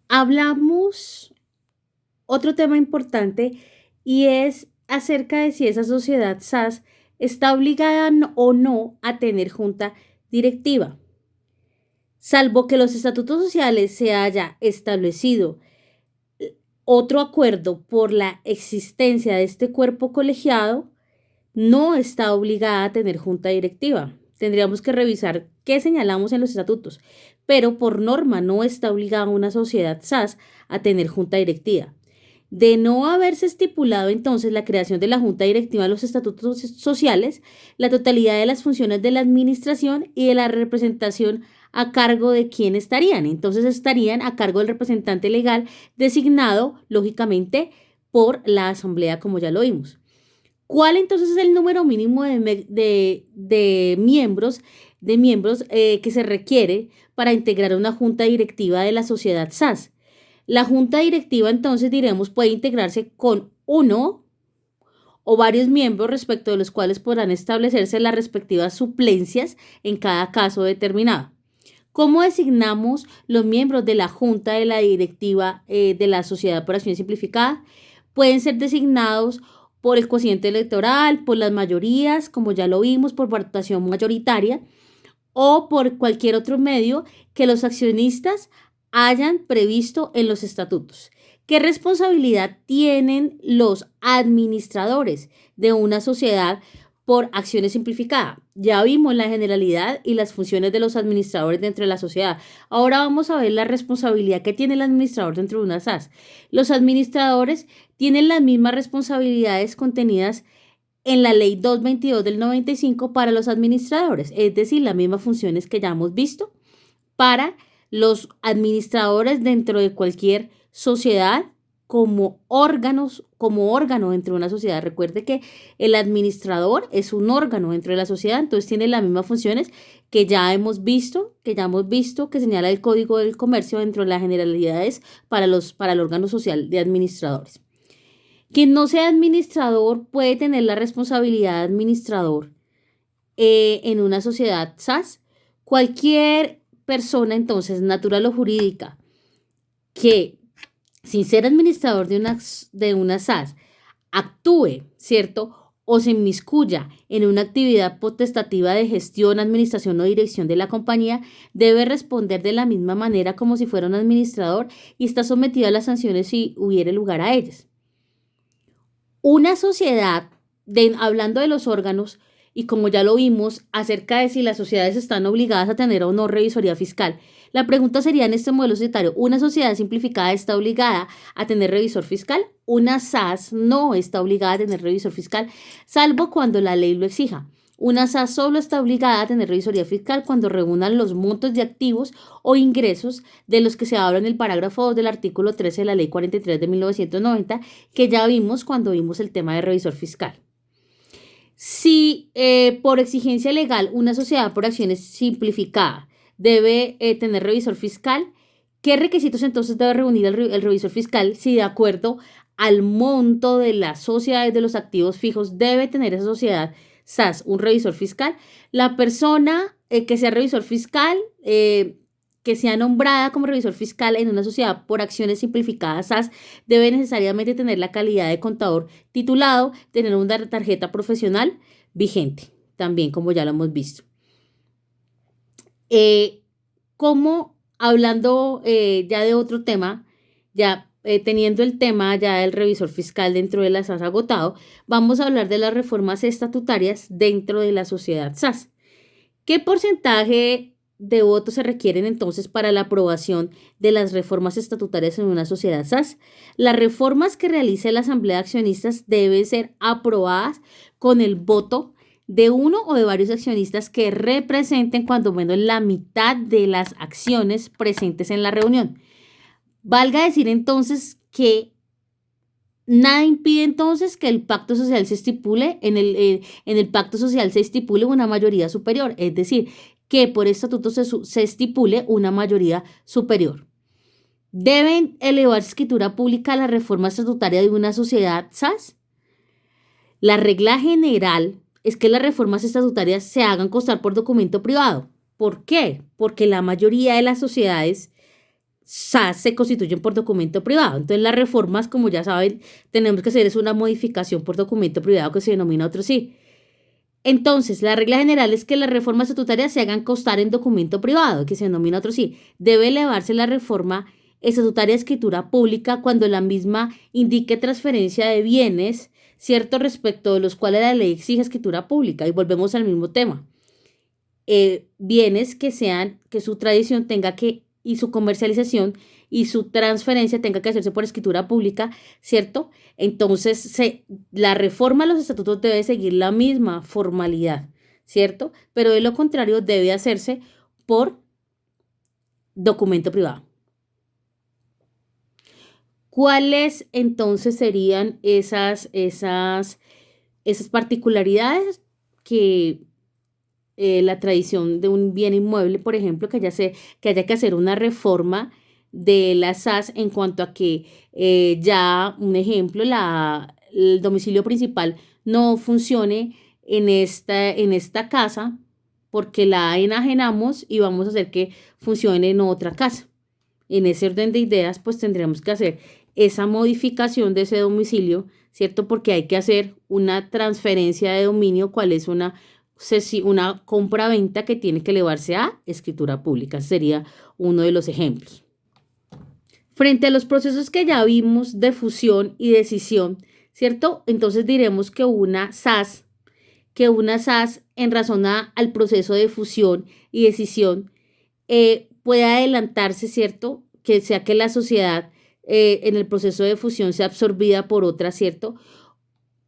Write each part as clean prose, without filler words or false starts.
Hablamos otro tema importante y es acerca de si esa sociedad SAS está obligada o no a tener junta directiva. Salvo que los estatutos sociales se haya establecido otro acuerdo por la existencia de este cuerpo colegiado, no está obligada a tener junta directiva. Tendríamos que revisar qué señalamos en los estatutos, pero por norma no está obligada una sociedad SAS a tener junta directiva. De no haberse estipulado entonces la creación de la junta directiva en los estatutos sociales, la totalidad de las funciones de la administración y de la representación a cargo de quién estarían. Entonces estarían a cargo del representante legal designado, lógicamente, por la asamblea, como ya lo vimos. ¿Cuál entonces es el número mínimo de miembros que se requiere para integrar una junta directiva de la sociedad SAS? La junta directiva, entonces diremos, puede integrarse con uno o varios miembros respecto de los cuales podrán establecerse las respectivas suplencias en cada caso determinado. ¿Cómo designamos los miembros de la junta de la directiva de la sociedad por acción simplificada? Pueden ser designados por el cociente electoral, por las mayorías, como ya lo vimos, por votación mayoritaria, o por cualquier otro medio que los accionistas hayan previsto en los estatutos. ¿Qué responsabilidad tienen los administradores de una sociedad por acciones simplificadas? Ya vimos la generalidad y las funciones de los administradores dentro de la sociedad. Ahora vamos a ver la responsabilidad que tiene el administrador dentro de una SAS. Los administradores tienen las mismas responsabilidades contenidas en la ley 222 del 95 para los administradores, es decir, las mismas funciones que ya hemos visto para los administradores dentro de cualquier sociedad como órgano dentro de una sociedad. Recuerde que el administrador es un órgano dentro de la sociedad, entonces tiene las mismas funciones que ya hemos visto, que señala el Código del Comercio dentro de las generalidades para el órgano social de administradores. Quien no sea administrador puede tener la responsabilidad de administrador en una sociedad SAS. Cualquier persona, entonces, natural o jurídica, que sin ser administrador de una SAS actúe, ¿cierto? O se inmiscuya en una actividad potestativa de gestión, administración o dirección de la compañía, debe responder de la misma manera como si fuera un administrador y está sometido a las sanciones si hubiere lugar a ellas. Una sociedad, hablando de los órganos, y como ya lo vimos, acerca de si las sociedades están obligadas a tener o no revisoría fiscal. La pregunta sería en este modelo societario, ¿una sociedad simplificada está obligada a tener revisor fiscal? Una SAS no está obligada a tener revisor fiscal, salvo cuando la ley lo exija. Una SAS solo está obligada a tener revisoría fiscal cuando reúnan los montos de activos o ingresos de los que se habla en el parágrafo 2 del artículo 13 de la ley 43 de 1990, que ya vimos cuando vimos el tema de revisor fiscal. Si por exigencia legal una sociedad por acciones simplificada debe tener revisor fiscal, ¿qué requisitos entonces debe reunir el revisor fiscal? Si de acuerdo al monto de las sociedades de los activos fijos debe tener esa sociedad SAS un revisor fiscal. La persona que sea revisor fiscal, que sea nombrada como revisor fiscal en una sociedad por acciones simplificadas SAS, debe necesariamente tener la calidad de contador titulado, tener una tarjeta profesional vigente, también como ya lo hemos visto. Como hablando ya de otro tema, ya teniendo el tema ya del revisor fiscal dentro de la SAS agotado, vamos a hablar de las reformas estatutarias dentro de la sociedad SAS. ¿Qué porcentaje de votos se requieren entonces para la aprobación de las reformas estatutarias en una sociedad SAS? Las reformas que realice la Asamblea de Accionistas deben ser aprobadas con el voto de uno o de varios accionistas que representen cuando menos la mitad de las acciones presentes en la reunión. Valga decir entonces que nada impide entonces que el pacto social se estipule, en el pacto social se estipule una mayoría superior, es decir, que por estatuto se estipule una mayoría superior. ¿Deben elevar escritura pública a la reforma estatutaria de una sociedad SAS? La regla general es que las reformas estatutarias se hagan constar por documento privado. ¿Por qué? Porque la mayoría de las sociedades SAS se constituyen por documento privado. Entonces las reformas, como ya saben, tenemos que hacer es una modificación por documento privado que se denomina otro sí. Entonces, la regla general es que las reformas estatutarias se hagan constar en documento privado, que se denomina otro sí. Debe elevarse la reforma estatutaria a escritura pública cuando la misma indique transferencia de bienes, cierto, respecto de los cuales la ley exige escritura pública. Y volvemos al mismo tema. Bienes que su tradición tenga que, y su comercialización y su transferencia tenga que hacerse por escritura pública, ¿cierto? Entonces, la reforma a los estatutos debe seguir la misma formalidad, ¿cierto? Pero de lo contrario, debe hacerse por documento privado. ¿Cuáles entonces serían esas particularidades que la tradición de un bien inmueble, por ejemplo, que haya que hacer una reforma de la SAS en cuanto a que ya, un ejemplo, el domicilio principal no funcione en esta casa porque la enajenamos y vamos a hacer que funcione en otra casa? En ese orden de ideas, pues tendremos que hacer esa modificación de ese domicilio, ¿cierto? Porque hay que hacer una transferencia de dominio, cuál es una compra-venta que tiene que elevarse a escritura pública. Ese sería uno de los ejemplos. Frente a los procesos que ya vimos de fusión y decisión, ¿cierto? Entonces diremos que una SAS en razón al proceso de fusión y decisión puede adelantarse, ¿cierto? Que sea que la sociedad en el proceso de fusión sea absorbida por otra, ¿cierto?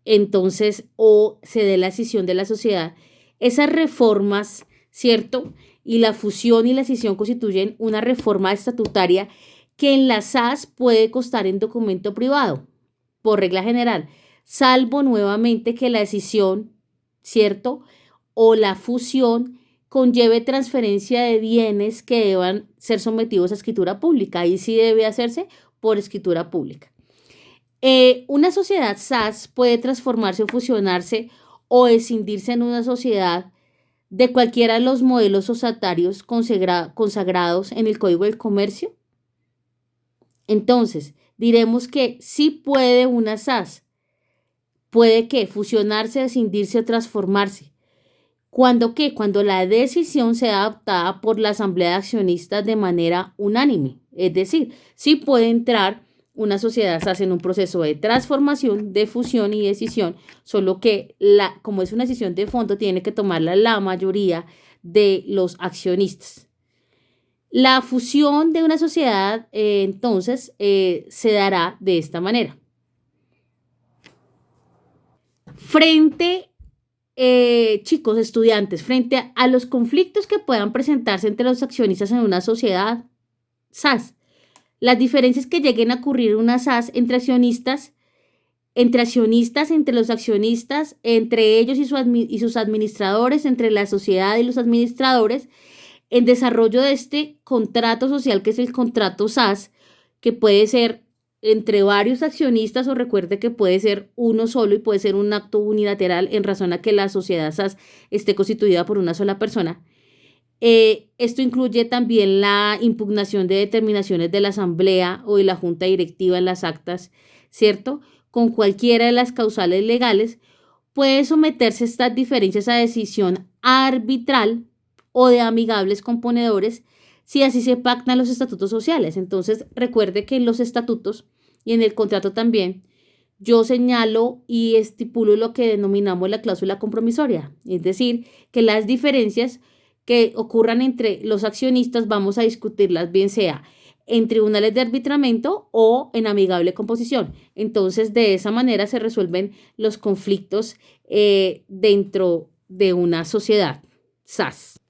Entonces, o se dé la escisión de la sociedad. Esas reformas, ¿cierto? Y la fusión y la escisión constituyen una reforma estatutaria que en la SAS puede constar en documento privado, por regla general, salvo nuevamente que la escisión, ¿cierto? O la fusión conlleve transferencia de bienes que deban ser sometidos a escritura pública. Ahí sí debe hacerse por escritura pública. Una sociedad SAS puede transformarse o fusionarse o escindirse en una sociedad de cualquiera de los modelos estatutarios consagrados en el Código del Comercio. Entonces, diremos que sí puede una SAS, puede que fusionarse, escindirse o transformarse. ¿Cuándo qué? Cuando la decisión sea adoptada por la Asamblea de Accionistas de manera unánime. Es decir, sí puede entrar una sociedad SAS en un proceso de transformación, de fusión y decisión, solo que como es una decisión de fondo, tiene que tomarla la mayoría de los accionistas. La fusión de una sociedad, entonces, se dará de esta manera. Chicos, estudiantes, frente a los conflictos que puedan presentarse entre los accionistas en una sociedad SAS, las diferencias que lleguen a ocurrir en una SAS entre accionistas, entre los accionistas, entre ellos y sus administradores, entre la sociedad y los administradores, en desarrollo de este contrato social que es el contrato SAS, que puede ser entre varios accionistas o recuerde que puede ser uno solo y puede ser un acto unilateral en razón a que la sociedad SAS esté constituida por una sola persona. Esto incluye también la impugnación de determinaciones de la asamblea o de la junta directiva en las actas, ¿cierto? Con cualquiera de las causales legales, puede someterse estas diferencias a decisión arbitral o de amigables componedores si así se pactan los estatutos sociales. Entonces, recuerde que en los estatutos y en el contrato también, yo señalo y estipulo lo que denominamos la cláusula compromisoria, es decir, que las diferencias que ocurran entre los accionistas vamos a discutirlas bien sea en tribunales de arbitramiento o en amigable composición. Entonces, de esa manera se resuelven los conflictos dentro de una sociedad SAS.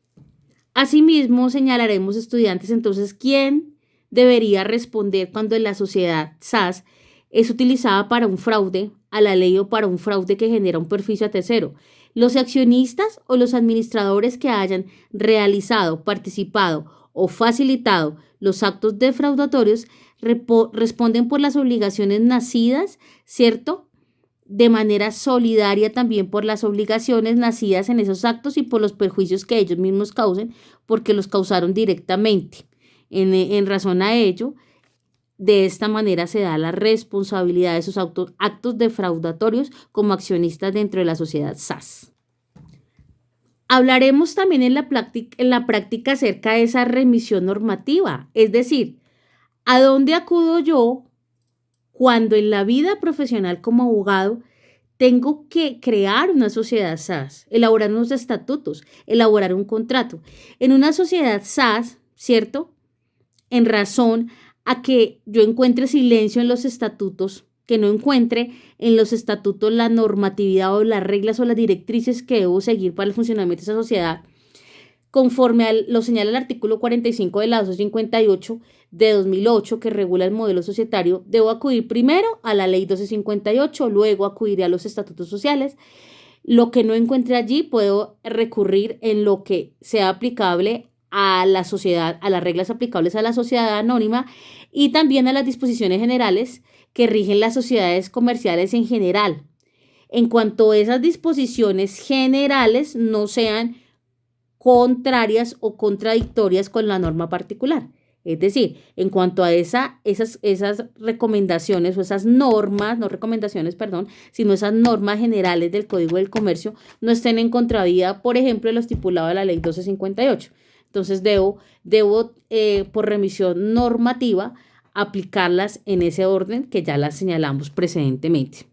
Asimismo, señalaremos, estudiantes, entonces, quién debería responder cuando la sociedad SAS es utilizada para un fraude a la ley o para un fraude que genera un perjuicio a tercero. Los accionistas o los administradores que hayan realizado, participado o facilitado los actos defraudatorios responden por las obligaciones nacidas, ¿cierto? De manera solidaria también por las obligaciones nacidas en esos actos y por los perjuicios que ellos mismos causen porque los causaron directamente. En razón a ello, de esta manera se da la responsabilidad de esos actos defraudatorios como accionistas dentro de la sociedad SAS. Hablaremos también en la práctica acerca de esa remisión normativa, es decir, ¿a dónde acudo yo cuando en la vida profesional como abogado tengo que crear una sociedad SAS, elaborar unos estatutos, elaborar un contrato? En una sociedad SAS, ¿cierto? En razón a que yo encuentre silencio en los estatutos, que no encuentre en los estatutos la normatividad o las reglas o las directrices que debo seguir para el funcionamiento de esa sociedad, conforme lo señala el artículo 45 de la 258 de 2008, que regula el modelo societario, debo acudir primero a la ley 1258, luego acudiré a los estatutos sociales. Lo que no encuentre allí, puedo recurrir en lo que sea aplicable a la sociedad, a las reglas aplicables a la sociedad anónima y también a las disposiciones generales que rigen las sociedades comerciales en general, en cuanto a esas disposiciones generales no sean contrarias o contradictorias con la norma particular. Es decir, en cuanto a esas recomendaciones o esas normas, no recomendaciones, perdón, sino esas normas generales del Código del Comercio no estén en contravía, por ejemplo, lo estipulado de la Ley 1258. Entonces, debo por remisión normativa, aplicarlas en ese orden que ya las señalamos precedentemente.